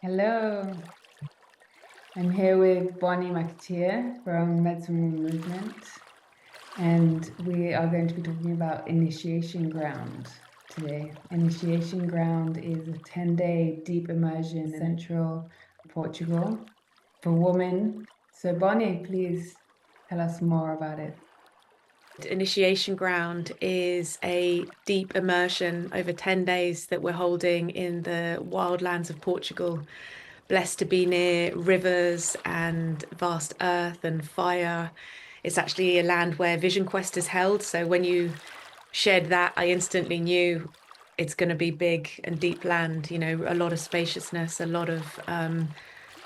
Hello, I'm here with Bonnie McAteer from Medicine Movement, and we are going to be talking about Initiation Ground today. Initiation Ground is a 10-day deep immersion in central Portugal for women. So, Bonnie, please tell us more about it. Initiation Ground is a deep immersion over 10 days that we're holding in the wildlands of Portugal. Blessed to be near rivers and vast earth and fire. It's actually a land where Vision Quest is held. So when you shared that, I instantly knew it's going to be big and deep land, a lot of spaciousness, a lot of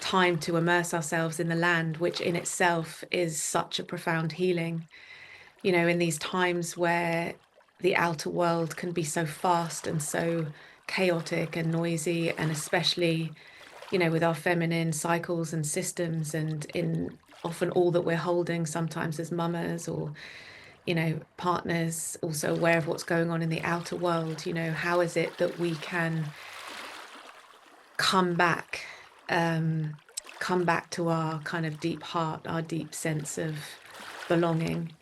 time to immerse ourselves in the land, which in itself is such a profound healing in these times where the outer world can be so fast and so chaotic and noisy, and especially, with our feminine cycles and systems, and in often all that we're holding, sometimes as mamas or, partners, also aware of what's going on in the outer world, how is it that we can come back, um, come back to our kind of deep heart, our deep sense of belonging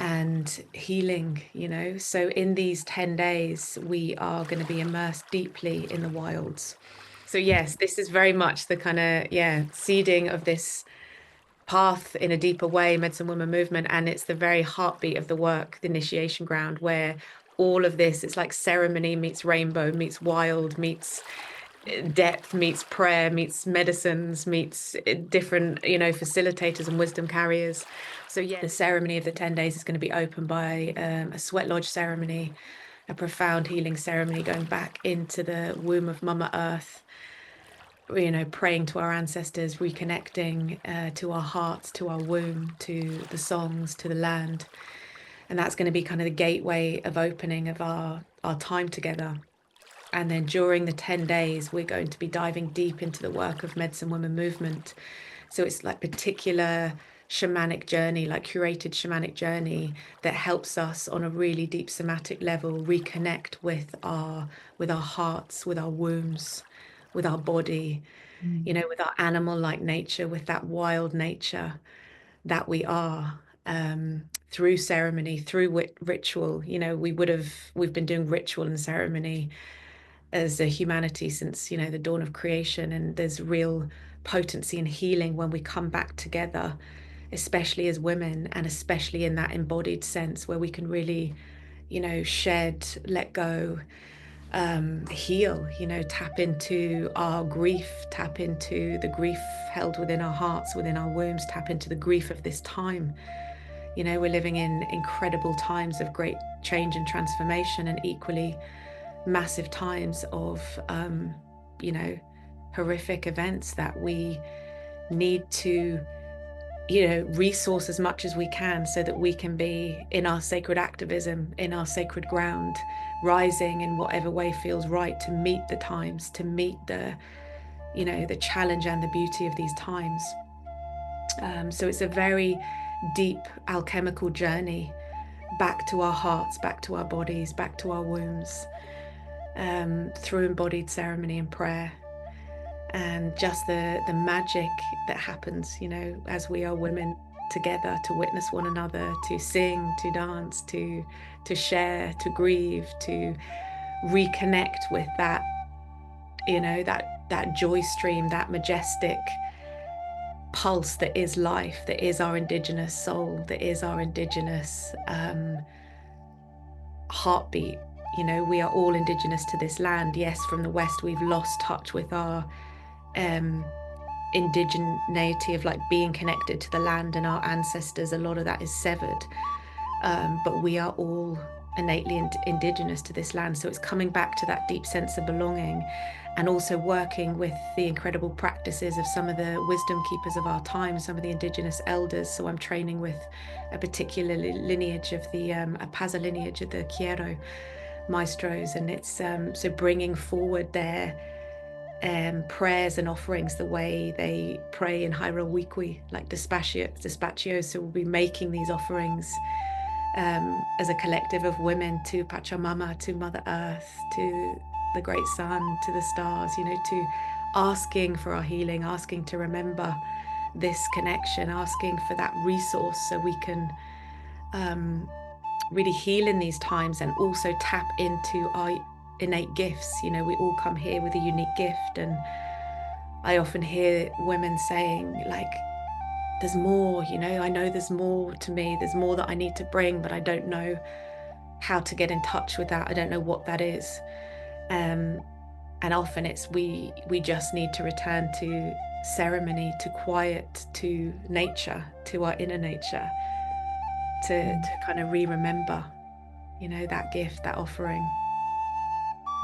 and healing, So in these 10 days, we are going to be immersed deeply in the wilds. So yes, this is very much the kind of, seeding of this path in a deeper way, Medicine Woman movement. And it's the very heartbeat of the work, the Initiation Ground, where all of this, it's like ceremony meets rainbow, meets wild, meets depth, meets prayer, meets medicines, meets different, facilitators and wisdom carriers. So yeah, the ceremony of the 10 days is going to be opened by a sweat lodge ceremony, a profound healing ceremony going back into the womb of Mama Earth, praying to our ancestors, reconnecting to our hearts, to our womb, to the songs, to the land. And that's going to be kind of the gateway of opening of our time together. And then during the 10 days, we're going to be diving deep into the work of Medicine Woman movement. So it's like particular shamanic journey, like curated shamanic journey that helps us on a really deep somatic level reconnect with our hearts, with our wombs, with our body, Mm. with our animal-like nature, with that wild nature that we are. Through ceremony, through ritual, we've been doing ritual and ceremony as a humanity since, the dawn of creation. And there's real potency and healing when we come back together, especially as women, and especially in that embodied sense where we can really, shed, let go, heal, tap into our grief, tap into the grief held within our hearts, within our wombs, tap into the grief of this time. We're living in incredible times of great change and transformation, and equally massive times of, you know, horrific events that we need to, resource as much as we can so that we can be in our sacred activism, in our sacred ground, rising in whatever way feels right to meet the times, to meet the challenge and the beauty of these times. So it's a very deep alchemical journey back to our hearts, back to our bodies, back to our wombs, through embodied ceremony and prayer, and just the magic that happens, as we are women together to witness one another, to sing, to dance, to share, to grieve, to reconnect with that, that joy stream, that majestic pulse that is life, that is our indigenous soul, that is our indigenous heartbeat. We are all indigenous to this land. Yes, from the West, we've lost touch with our um, indigeneity of like being connected to the land and our ancestors. A lot of that is severed. But we are all innately indigenous to this land. So it's coming back to that deep sense of belonging, and also working with the incredible practices of some of the wisdom keepers of our time, some of the indigenous elders. So I'm training with a particular lineage of the Apaza lineage of the Quiero maestros, and it's so bringing forward their prayers and offerings the way they pray in Hieroglyphy, like dispatchio. So we'll be making these offerings as a collective of women to Pachamama, to Mother Earth, to the great sun, to the stars, to asking for our healing, asking to remember this connection, asking for that resource so we can really heal in these times and also tap into our innate gifts. You know, we all come here with a unique gift, and I often hear women saying, like, there's more, you know, I know there's more to me, there's more that I need to bring, but I don't know how to get in touch with that. I don't know what that is. Um, and often it's we just need to return to ceremony, to quiet, to nature, to our inner nature, to kind of re-remember, you know, that gift, that offering.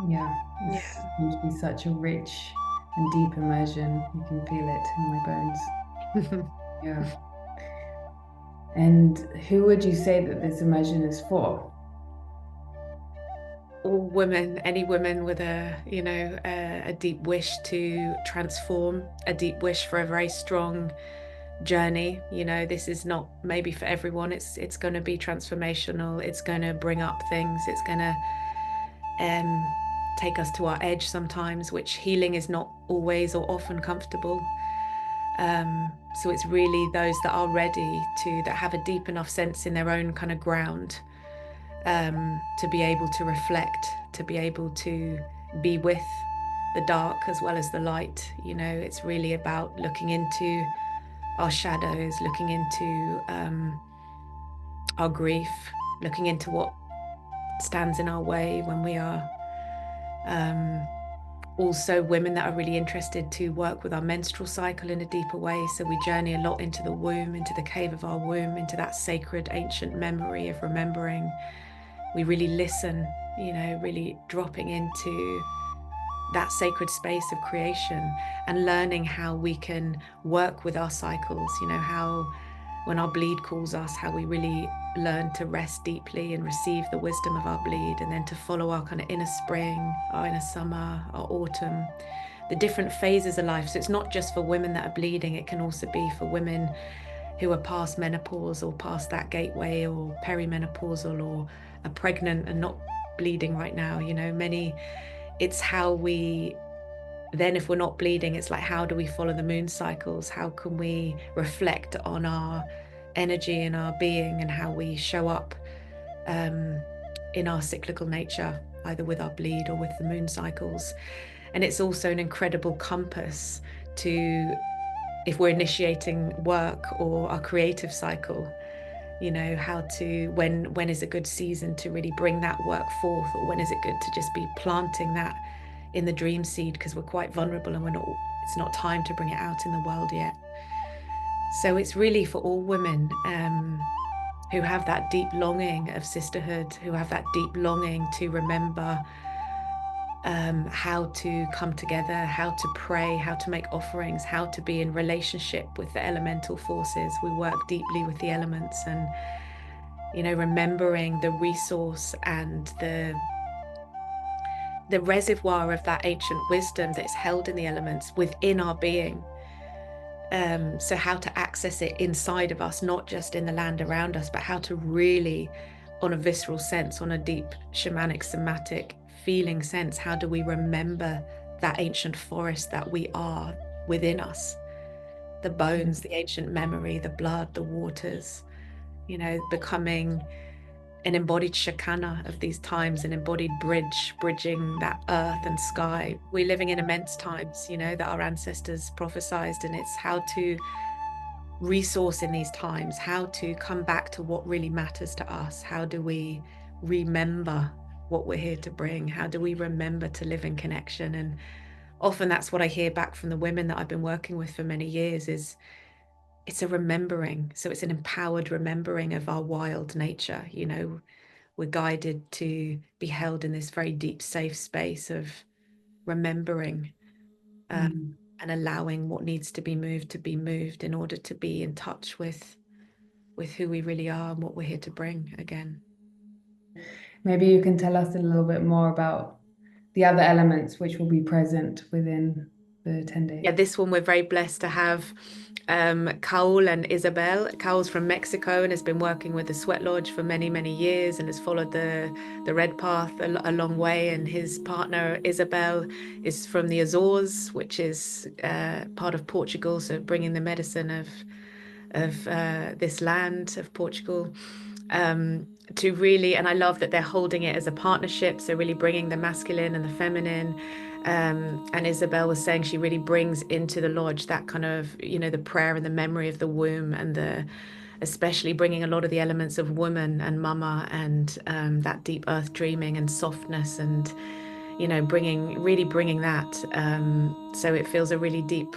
Yeah, Yeah. it's going to be such a rich and deep immersion. You can feel it in my bones. Yeah. And who would you say that this immersion is for? All women, any women with a, you know, a deep wish to transform, a deep wish for a very strong journey. You know, this is not maybe for everyone. It's going to be transformational. It's going to bring up things. It's going to take us to our edge sometimes, which healing is not always or often comfortable. So it's really those that are ready to, that have a deep enough sense in their own kind of ground, to be able to reflect, to be able to be with the dark as well as the light. You know, it's really about looking into our shadows, looking into our grief, looking into what stands in our way when we are also women that are really interested to work with our menstrual cycle in a deeper way. So we journey a lot into the womb, into the cave of our womb, into that sacred ancient memory of remembering. We really listen, you know, really dropping into that sacred space of creation and learning how we can work with our cycles, you know, how when our bleed calls us, how we really learn to rest deeply and receive the wisdom of our bleed, and then to follow our kind of inner spring, our inner summer, our autumn, the different phases of life. So it's not just for women that are bleeding, it can also be for women who are past menopause or past that gateway, or perimenopausal, or are pregnant and not bleeding right now. You know, many, it's how we then, if we're not bleeding, it's like, how do we follow the moon cycles? How can we reflect on our energy and our being, and how we show up in our cyclical nature, either with our bleed or with the moon cycles? And it's also an incredible compass to, if we're initiating work or our creative cycle, you know, how to, when is a good season to really bring that work forth, or when is it good to just be planting that in the dream seed, because we're quite vulnerable and we're not, it's not time to bring it out in the world yet. So it's really for all women who have that deep longing of sisterhood, who have that deep longing to remember how to come together, how to pray, how to make offerings, how to be in relationship with the elemental forces. We work deeply with the elements, and, you know, remembering the resource and the reservoir of that ancient wisdom that's held in the elements within our being. So how to access it inside of us, not just in the land around us, but how to really, on a visceral sense, on a deep shamanic, somatic feeling sense, how do we remember that ancient forest that we are within us? The bones, the ancient memory, the blood, the waters, you know, becoming an embodied Shakana of these times, an embodied bridge, bridging that earth and sky. We're living in immense times, you know, that our ancestors prophesized, and it's how to resource in these times, how to come back to what really matters to us. How do we remember what we're here to bring? How do we remember to live in connection? And often that's what I hear back from the women that I've been working with for many years, is it's a remembering. So it's an empowered remembering of our wild nature. You know, we're guided to be held in this very deep, safe space of remembering, uh, Mm. and allowing what needs to be moved in order to be in touch with who we really are and what we're here to bring again. Maybe you can tell us a little bit more about the other elements which will be present within the 10 Yeah, days? this one we're very blessed to have Kaul and Isabel. Kaul's from Mexico and has been working with the Sweat Lodge for many, many years and has followed the Red Path a long way. And his partner Isabel is from the Azores, which is part of Portugal, so bringing the medicine of this land of Portugal to really, and I love that they're holding it as a partnership, so really bringing the masculine and the feminine. And Isabel was saying she really brings into the lodge that kind of, the prayer and the memory of the womb and especially bringing a lot of the elements of woman and mama and that deep earth dreaming and softness and, really bringing that. So it feels a really deep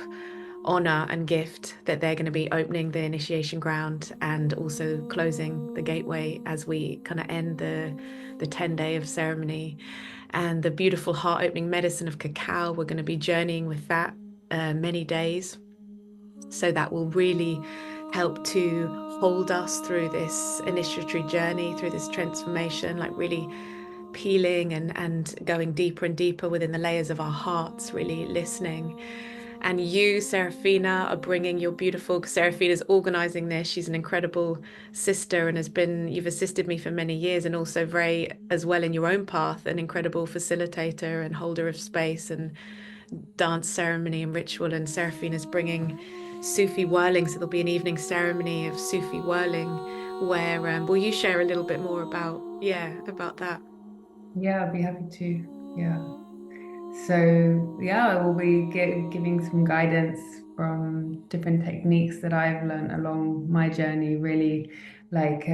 honor and gift that they're going to be opening the initiation ground and also closing the gateway as we kind of end the 10-day of ceremony. And the beautiful heart opening medicine of cacao, we're going to be journeying with that many days. So that will really help to hold us through this initiatory journey, through this transformation, like really peeling and going deeper and deeper within the layers of our hearts, really listening. And you, Serafina, are bringing your beautiful, Serafina's organizing this. She's an incredible sister and you've assisted me for many years and also very, as well in your own path, an incredible facilitator and holder of space and dance ceremony and ritual. And Serafina's bringing Sufi whirling. So there'll be an evening ceremony of Sufi whirling where, will you share a little bit more about that? Yeah, I'd be happy to. Yeah. So, yeah, I will be giving some guidance from different techniques that I've learned along my journey, really like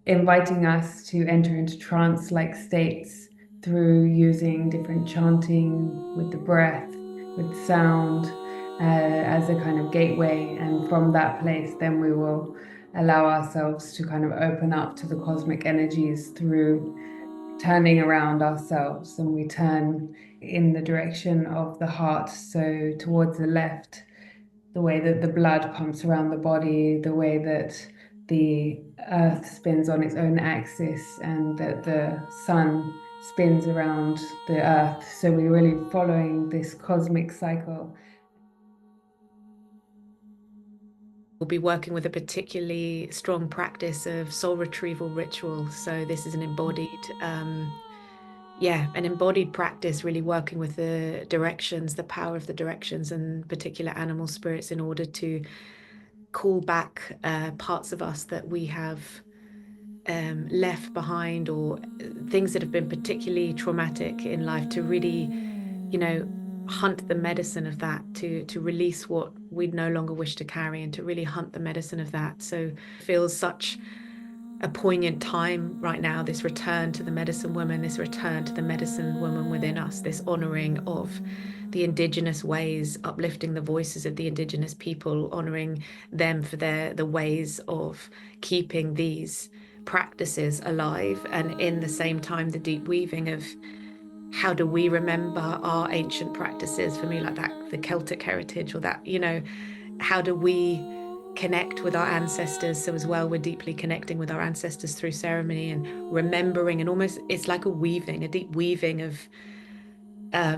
inviting us to enter into trance-like states through using different chanting with the breath, with sound, as a kind of gateway. And from that place, then we will allow ourselves to kind of open up to the cosmic energies through turning around ourselves, and we turn in the direction of the heart, so towards the left, the way that the blood pumps around the body, the way that the earth spins on its own axis, and that the sun spins around the earth. So we're really following this cosmic cycle. We'll be working with a particularly strong practice of soul retrieval ritual. So this is an embodied practice, really working with the directions, the power of the directions and particular animal spirits in order to call back parts of us that we have left behind or things that have been particularly traumatic in life to really, hunt the medicine of that, to release what we no longer wish to carry and to really hunt the medicine of that. So it feels such a poignant time right now, this return to the medicine woman, this return to the medicine woman within us, this honoring of the indigenous ways, uplifting the voices of the indigenous people, honoring them for the ways of keeping these practices alive, and in the same time the deep weaving of how do we remember our ancient practices, for me like that, the Celtic heritage, or that, how do we connect with our ancestors? So as well, we're deeply connecting with our ancestors through ceremony and remembering, and almost it's like a deep weaving of a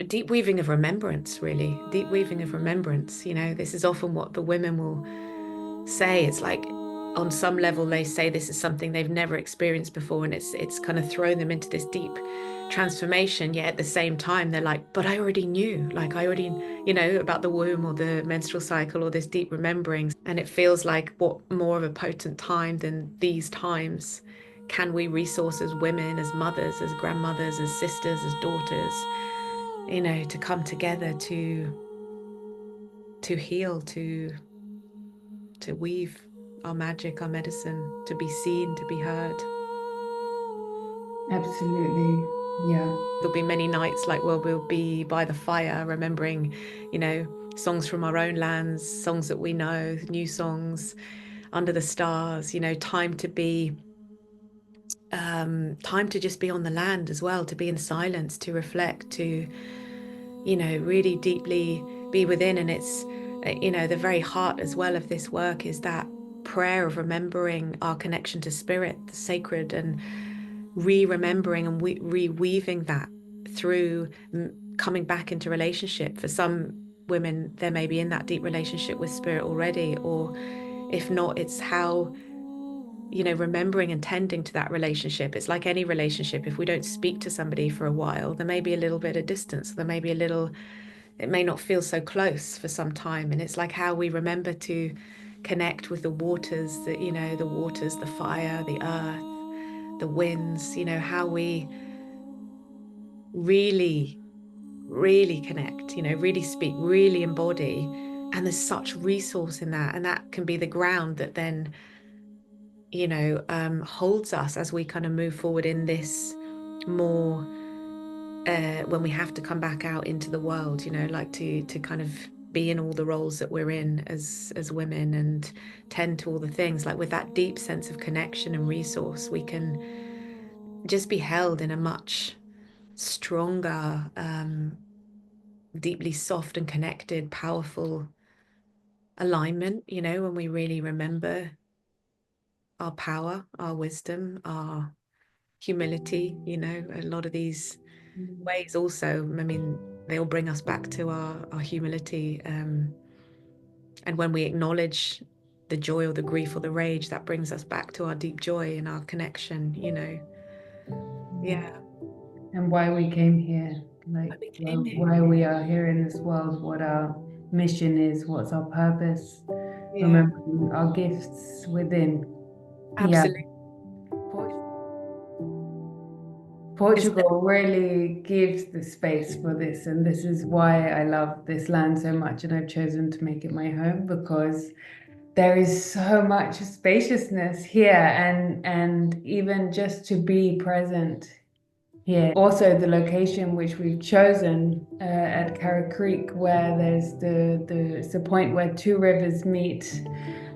deep weaving of remembrance, really, deep weaving of remembrance. This is often what the women will say. It's like on some level they say this is something they've never experienced before, and it's kind of thrown them into this deep transformation, yet at the same time they're like, but I already knew, like I already about the womb or the menstrual cycle or this deep remembering. And it feels like, what more of a potent time than these times can we resource as women, as mothers, as grandmothers, as sisters, as daughters, to come together to heal, to weave our magic, our medicine, to be seen, to be heard. Absolutely. Yeah. There'll be many nights like where we'll be by the fire, remembering, songs from our own lands, songs that we know, new songs, under the stars, time to just be on the land as well, to be in silence, to reflect, to, really deeply be within. And it's, the very heart as well of this work is that prayer of remembering our connection to spirit, the sacred, and re-remembering and re-weaving that through coming back into relationship. For some women, they may be in that deep relationship with spirit already, or if not, it's how, remembering and tending to that relationship. It's like any relationship. If we don't speak to somebody for a while, there may be a little bit of distance. There may be a little, it may not feel so close for some time. And it's like how we remember to connect with the waters, the waters, the fire, the earth, the winds, how we really, really connect, really speak, really embody. And there's such resource in that. And that can be the ground that then, holds us as we kind of move forward in this more, when we have to come back out into the world, like to kind of be in all the roles that we're in as women and tend to all the things. Like with that deep sense of connection and resource, we can just be held in a much stronger, deeply soft and connected, powerful alignment, when we really remember our power, our wisdom, our humility, a lot of these ways also, I mean, they all bring us back to our humility. And when we acknowledge the joy or the grief or the rage, that brings us back to our deep joy and our connection. Yeah. And why we came here, like I became it. why we are here in this world, what our mission is, what's our purpose, Yeah, remembering our gifts within. Yeah. absolutely. It's Portugal really gives the space for this, and this is why I love this land so much, and I've chosen to make it my home because there is so much spaciousness here, and even just to be present here. Also, the location which we've chosen at Carra Creek, where there's it's a point where two rivers meet,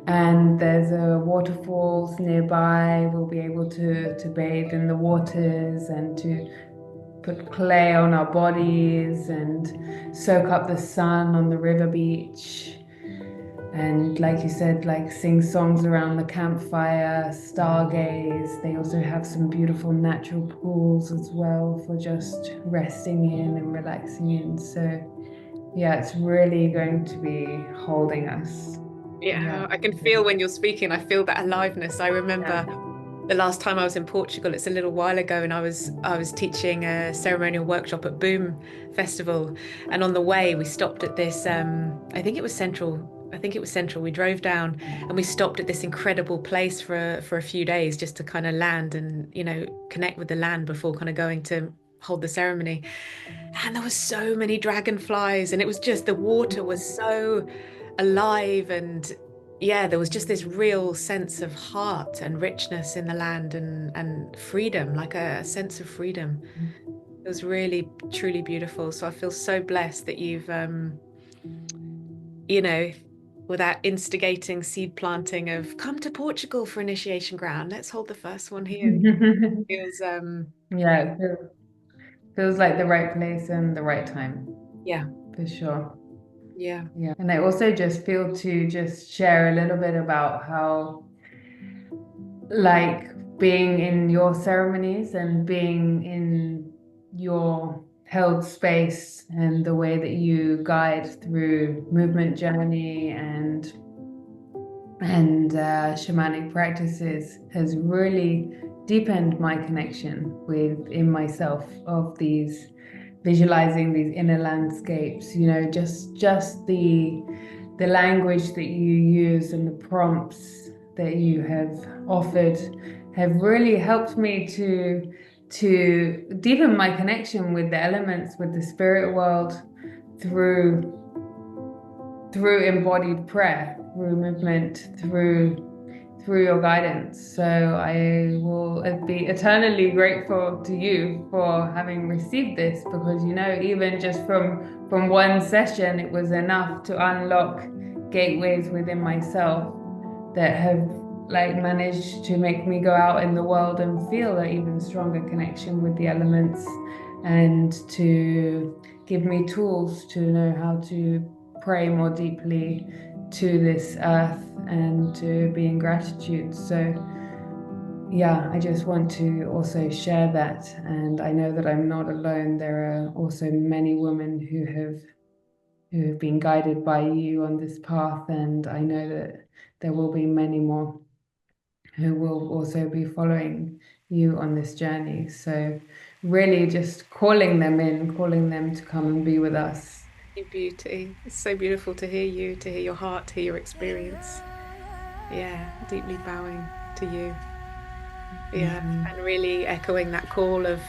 and there's a waterfalls nearby. We'll be able to bathe in the waters and to put clay on our bodies and soak up the sun on the river beach. And like you said, like sing songs around the campfire, stargaze. They also have some beautiful natural pools as well for just resting in and relaxing in. So yeah, it's really going to be holding us. Yeah. Yeah, I can feel when you're speaking, I feel that aliveness. I Yeah. remember the last time I was in Portugal, it's a little while ago, and I was teaching a ceremonial workshop at Boom Festival, and on the way we stopped at this. I think it was Central. I think it was Central. We drove down and we stopped at this incredible place for a few days just to kind of land and connect with the land before kind of going to hold the ceremony. And there were so many dragonflies, and it was just the water was so alive, and yeah, there was just this real sense of heart and richness in the land, and freedom, like a sense of freedom. It was really truly beautiful. So I feel so blessed that you've you know without instigating seed planting of come to Portugal for initiation ground, let's hold the first one here. Feels Yeah, feels like the right place and the right time yeah, for sure. yeah, Yeah. And I also just feel to just share a little bit about how, like, being in your ceremonies and being in your held space and the way that you guide through movement journey and shamanic practices has really deepened my connection within myself of these visualizing these inner landscapes, just the language that you use and the prompts that you have offered have really helped me to deepen my connection with the elements, with the spirit world through embodied prayer, through movement, through your guidance. So I will be eternally grateful to you for having received this, because even just from one session, it was enough to unlock gateways within myself that have like managed to make me go out in the world and feel an even stronger connection with the elements, and to give me tools to know how to pray more deeply to this earth and to be in gratitude. So yeah, I just want to also share that. And I know that I'm not alone. There are also many women who have been guided by you on this path, and I know that there will be many more who will also be following you on this journey. So really just calling them in, calling them to come and be with us. Your beauty. It's so beautiful to hear you, to hear your heart, to hear your experience. Yeah, deeply bowing to you. Yeah, and really echoing that call of,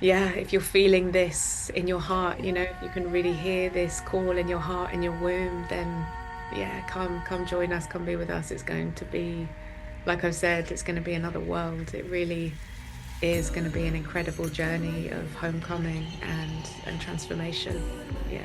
yeah, if you're feeling this in your heart, if you can really hear this call in your heart, in your womb, then yeah, come join us, come be with us. It's going to be, like I've said, it's going to be another world. It really is going to be an incredible journey of homecoming and transformation. Yeah.